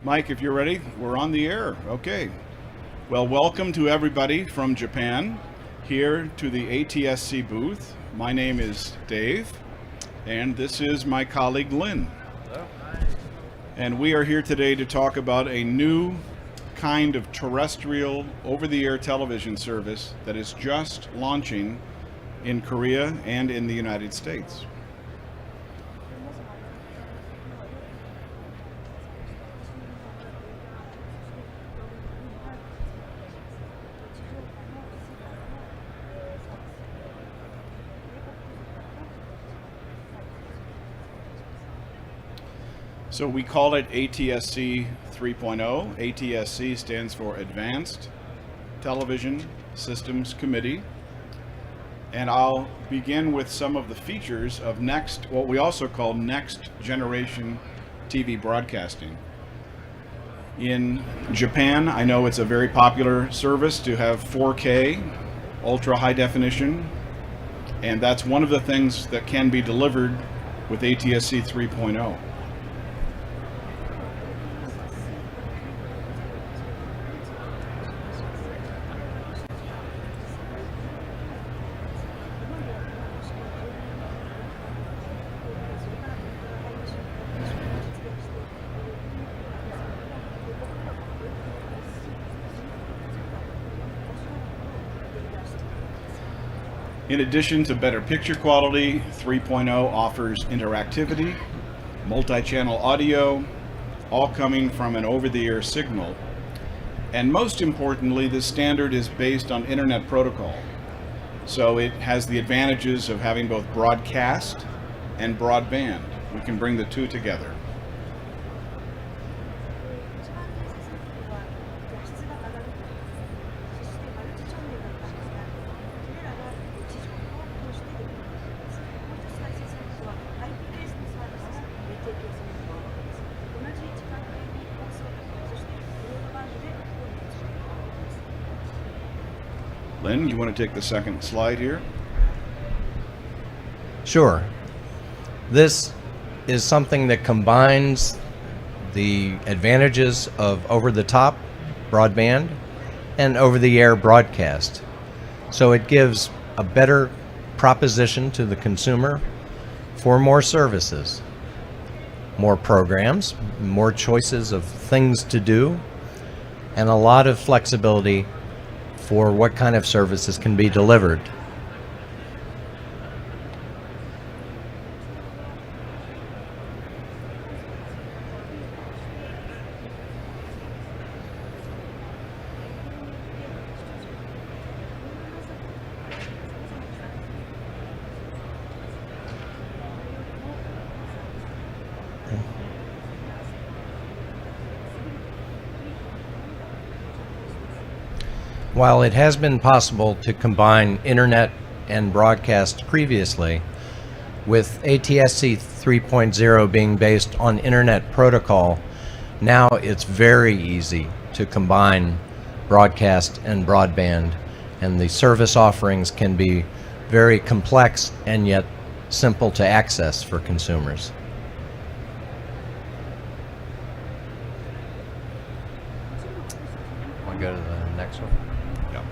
Mike, if you're ready, we're on the air. Okay. Well, welcome to everybody from Japan here to the ATSC booth. My name is Dave, and this is my colleague Lynn. Hello. And we are here today to talk about a new kind of terrestrial over-the-air television service that is just launching in Korea and in the United States. So we call it ATSC 3.0. ATSC stands for Advanced Television Systems Committee. And I'll begin with some of the features of what we also call next generation TV broadcasting. In Japan, I know it's a very popular service to have 4K, ultra high definition, and that's one of the things that can be delivered with ATSC 3.0. In addition to better picture quality, 3.0 offers interactivity, multi-channel audio, all coming from an over-the-air signal. And most importantly, this standard is based on Internet Protocol. So it has the advantages of having both broadcast and broadband. We can bring the two together. Lynn, you want to take the second slide here? Sure. This is something that combines the advantages of over-the-top broadband and over-the-air broadcast. So it gives a better proposition to the consumer for more services, more programs, more choices of things to do, and a lot of flexibility for what kind of services can be delivered. While it has been possible to combine internet and broadcast previously, with ATSC 3.0 being based on Internet Protocol, now it's very easy to combine broadcast and broadband, and the service offerings can be very complex and yet simple to access for consumers. Want to go to the next one? Yeah.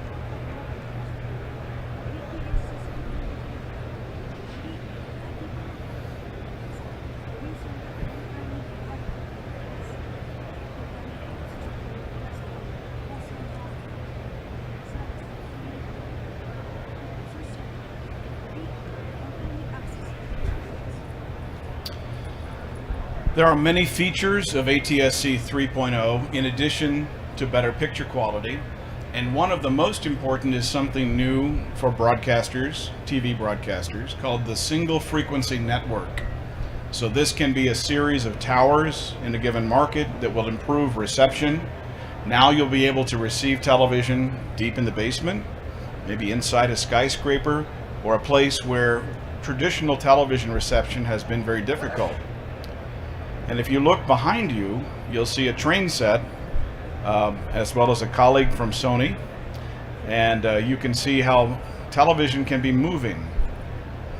There are many features of ATSC 3.0 in addition to better picture quality, and one of the most important is something new for broadcasters, TV broadcasters, called the single frequency network. So this can be a series of towers in a given market that will improve reception. Now you'll be able to receive television deep in the basement, maybe inside a skyscraper, or a place where traditional television reception has been very difficult. And if you look behind you, you'll see a train set, as well as a colleague from Sony. And you can see how television can be moving,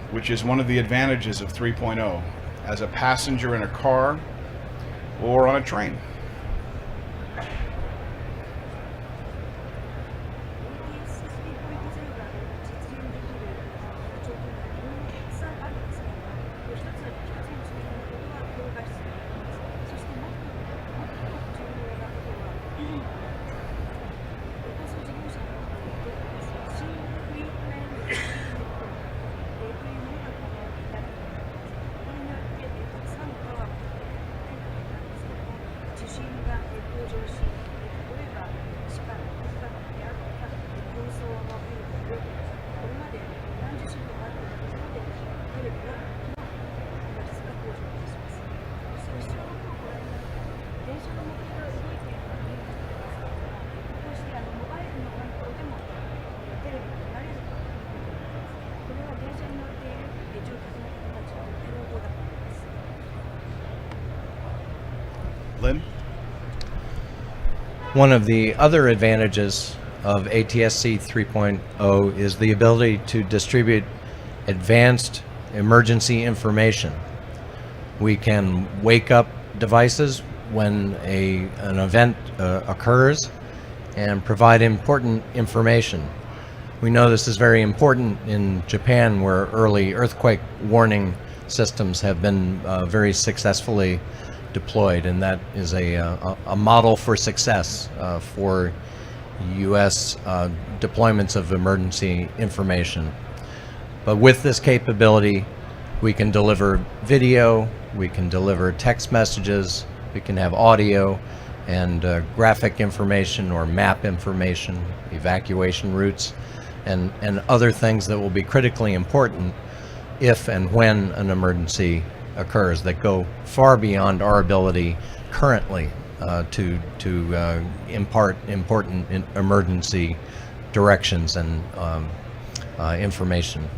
which is one of the advantages of 3.0, as a passenger in a car or on a train. Lynn? One of the other advantages of ATSC 3.0 is the ability to distribute advanced emergency information. We can wake up devices when an event occurs and provide important information. We know this is very important in Japan, where early earthquake warning systems have been very successfully deployed, and that is a model for success for U.S. Deployments of emergency information. But with this capability, we can deliver video, we can deliver text messages, we can have audio and graphic information or map information, evacuation routes, and other things that will be critically important if and when an emergency occurs, that go far beyond our ability currently to impart important emergency directions and information.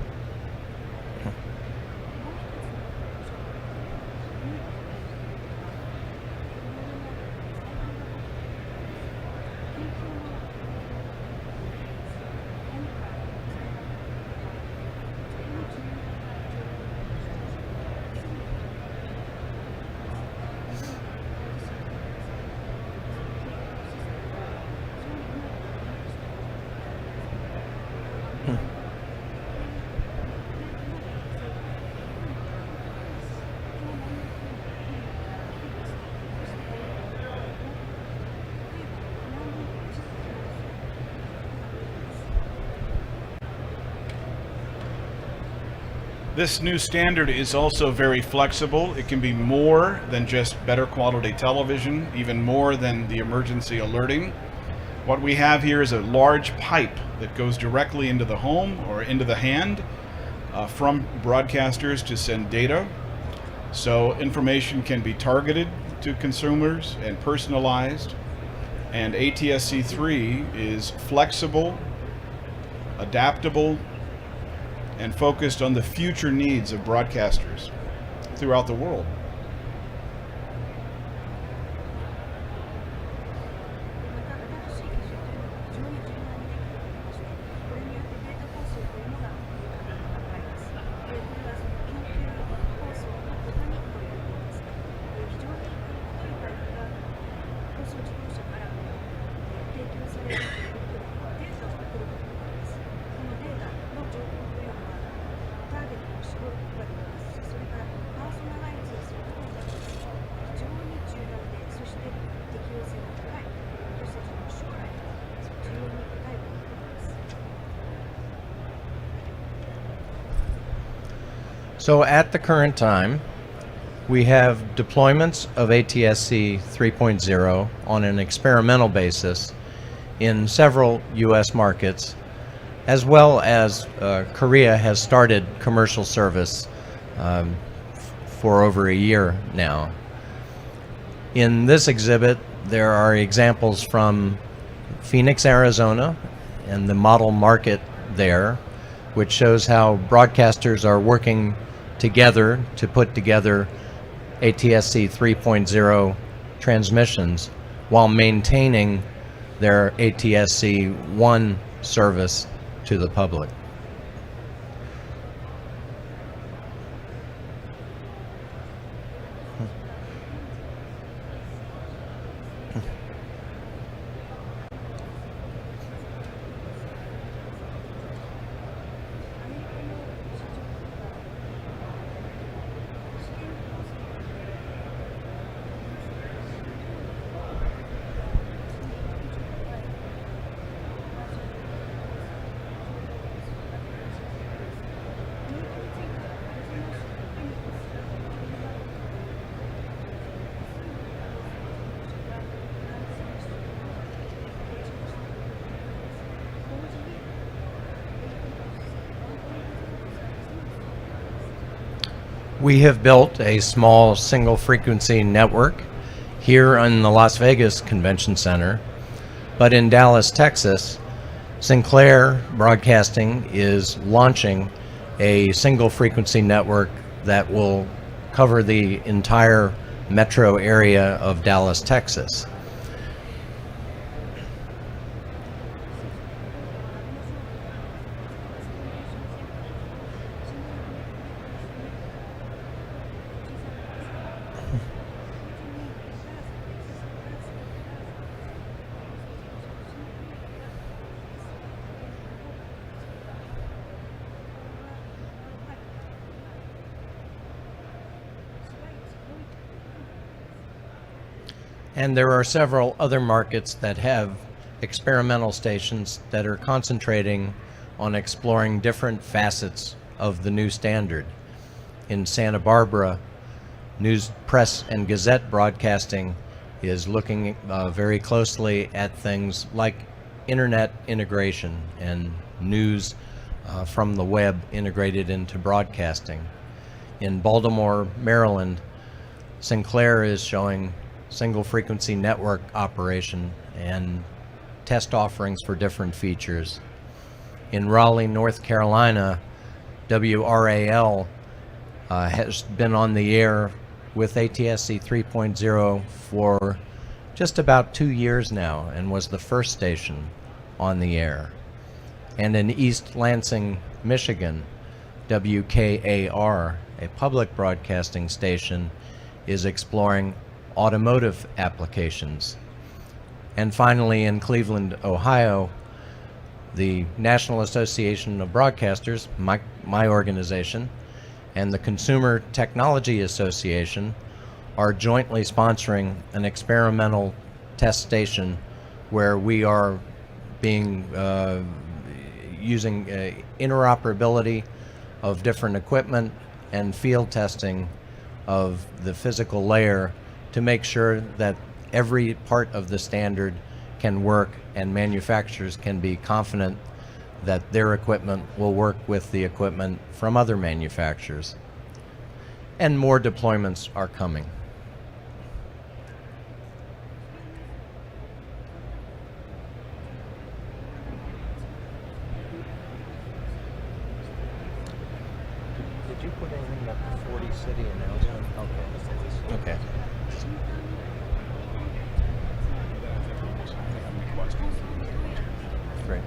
This new standard is also very flexible. It can be more than just better quality television, even more than the emergency alerting. What we have here is a large pipe that goes directly into the home or into the hand from broadcasters to send data. So information can be targeted to consumers and personalized. And ATSC 3 is flexible, adaptable, and focused on the future needs of broadcasters throughout the world. So at the current time, we have deployments of ATSC 3.0 on an experimental basis in several U.S. markets, as well as Korea has started commercial service for over a year now. In this exhibit, there are examples from Phoenix, Arizona, and the model market there, which shows how broadcasters are working together to put together ATSC 3.0 transmissions while maintaining their ATSC 1 service to the public. We have built a small single frequency network here in the Las Vegas Convention Center, but in Dallas, Texas, Sinclair Broadcasting is launching a single frequency network that will cover the entire metro area of Dallas, Texas. And there are several other markets that have experimental stations that are concentrating on exploring different facets of the new standard. In Santa Barbara, News, Press, and Gazette Broadcasting is looking very closely at things like internet integration and news from the web integrated into broadcasting. In Baltimore, Maryland, Sinclair is showing single frequency network operation and test offerings for different features. In Raleigh, North Carolina, WRAL has been on the air with ATSC 3.0 for just about 2 years now and was the first station on the air. And in East Lansing, Michigan, WKAR, a public broadcasting station, is exploring automotive applications. And finally, in Cleveland, Ohio, the National Association of Broadcasters, my organization, and the Consumer Technology Association are jointly sponsoring an experimental test station where we are using interoperability of different equipment and field testing of the physical layer to make sure that every part of the standard can work and manufacturers can be confident that their equipment will work with the equipment from other manufacturers. And more deployments are coming. Did you put anything about the 40 city announcement? Okay. Great.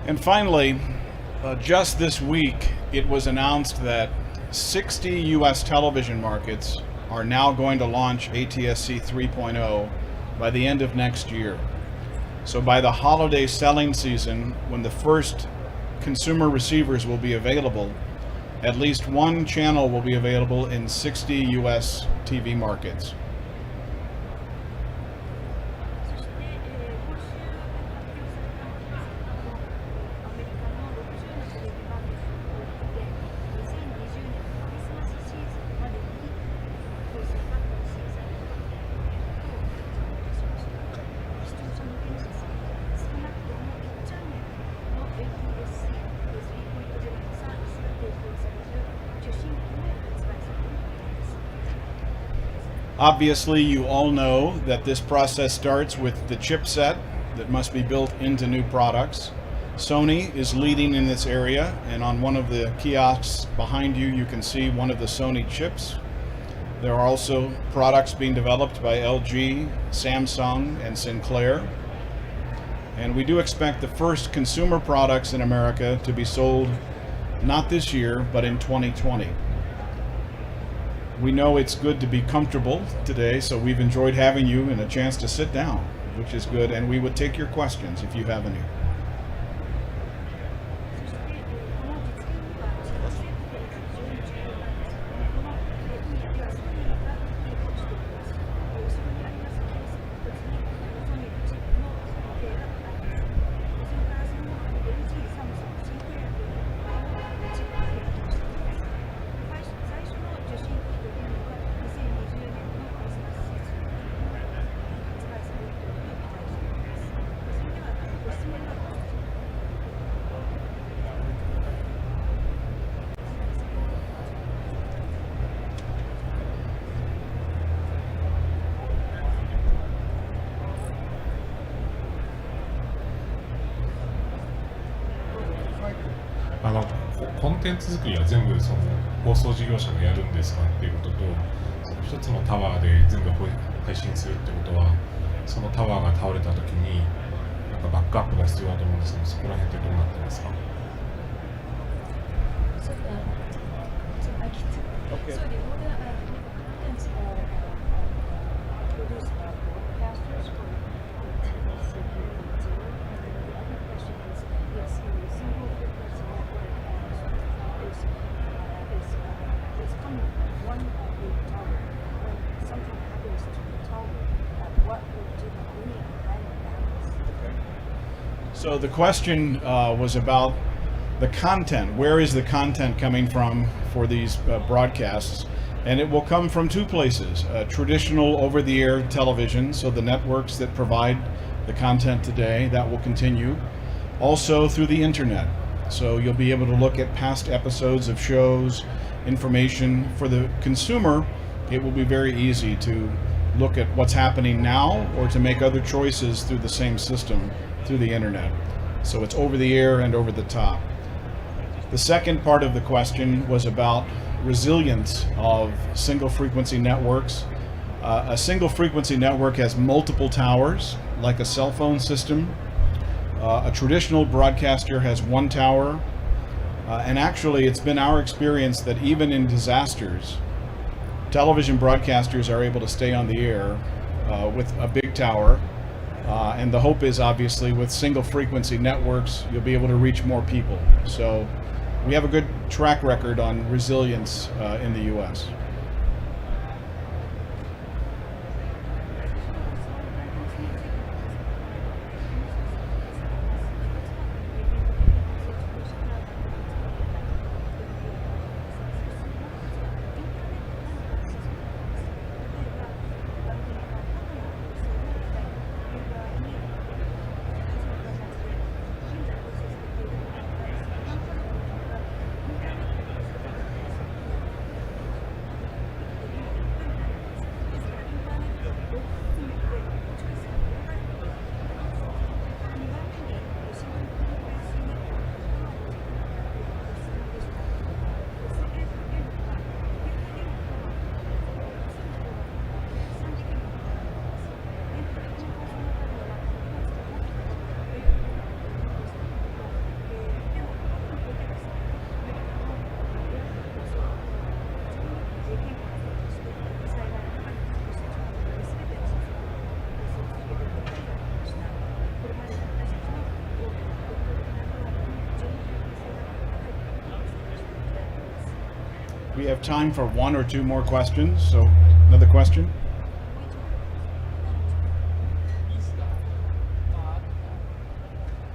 And finally, just this week, it was announced that 60 U.S. television markets are now going to launch ATSC 3.0 by the end of next year. So by the holiday selling season, when the first consumer receivers will be available, at least one channel will be available in 60 U.S. TV markets. Obviously, you all know that this process starts with the chipset that must be built into new products. Sony is leading in this area, and on one of the kiosks behind you, you can see one of the Sony chips. There are also products being developed by LG, Samsung, and Sinclair. And we do expect the first consumer products in America to be sold not this year, but in 2020. we know it's good to be comfortable today, so we've enjoyed having you and a chance to sit down, which is good, and we would take your questions if you have any.コンテンツ作りは全部その放送事業者がやるんですかっていうことと、その一つのタワーで全部配信するってことは、そのタワーが倒れた時になんかバックアップが必要だと思うんですけど、そこら辺ってどうなってますか？ Okay. So the other contents are produced by broadcasters for ATSC 3.0. And the other question is, yes, in the single frequency network is coming from one big tower. When something happens to the tower, what would do the kind of balance? So the question was about the content. Where is the content coming from for these broadcasts? And it will come from two places. Traditional over-the-air television, so the networks that provide the content today, that will continue. Also through the internet. So you'll be able to look at past episodes of shows, information. For the consumer, it will be very easy to look at what's happening now or to make other choices through the same system through the internet. So it's over the air and over the top. The second part of the question was about resilience of single frequency networks. A single frequency network has multiple towers, like a cell phone system. A traditional broadcaster has one tower. And actually, it's been our experience that even in disasters, television broadcasters are able to stay on the air with a big tower. And the hope is, obviously, with single frequency networks, you'll be able to reach more people. So we have a good track record on resilience in the U.S. We have time for one or two more questions. So another question?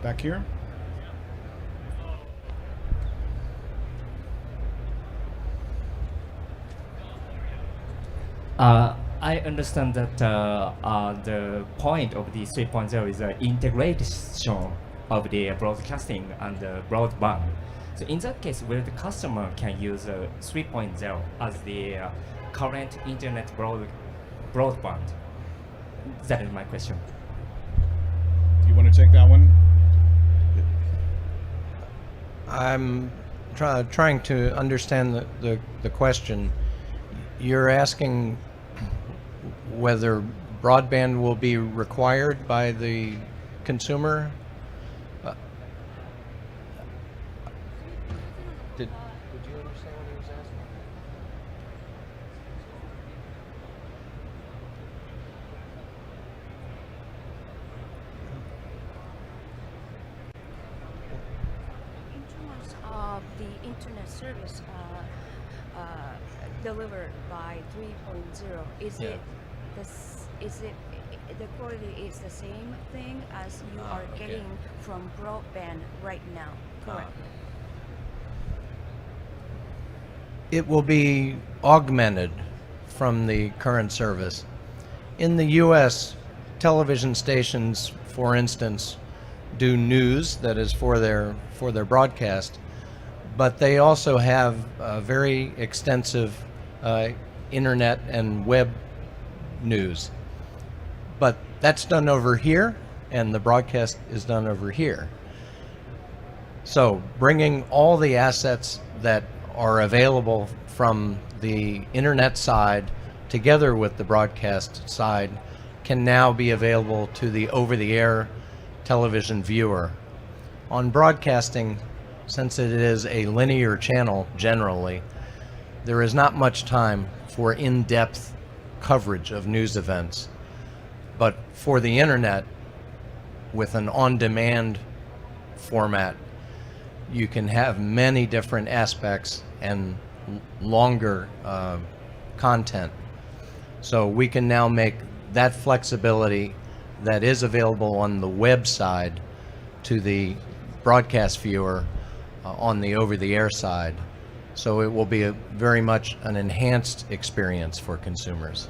Back here? I understand that the point of the 3.0 is the integration of the broadcasting and the broadband. So in that case, where the customer can use 3.0 as the current internet broadband? That is my question. Do you want to take that one? I'm trying to understand the question. You're asking whether broadband will be required by the consumer? Did you understand what he was asking? internet service delivered by 3.0, is Yeah. it the quality is the same thing as you are okay. getting from broadband right now? Correct. It will be augmented from the current service. In the U.S., television stations, for instance, do news that is for their broadcast, but they also have very extensive internet and web news. But that's done over here, and the broadcast is done over here. So bringing all the assets that are available from the internet side together with the broadcast side can now be available to the over-the-air television viewer. On broadcasting, since it is a linear channel generally, there is not much time for in-depth coverage of news events. But for the internet, with an on-demand format, you can have many different aspects and longer content. So we can now make that flexibility that is available on the web side to the broadcast viewer on the over-the-air side. So it will be very much an enhanced experience for consumers.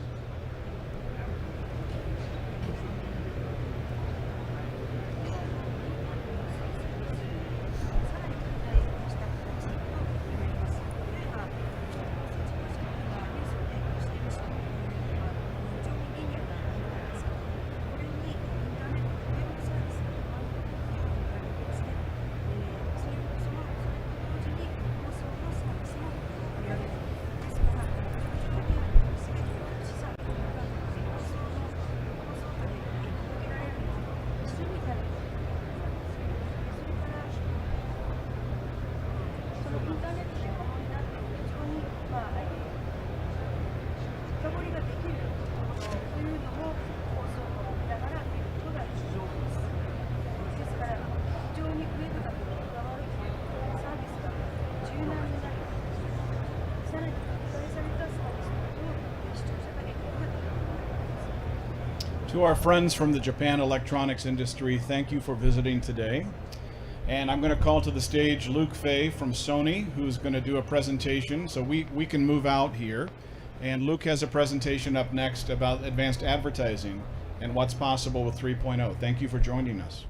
To our friends from the Japan electronics industry, thank you for visiting today. And I'm going to call to the stage Luke Fay from Sony, who's going to do a presentation. So we can move out here. And Luke has a presentation up next about advanced advertising and what's possible with 3.0. Thank you for joining us.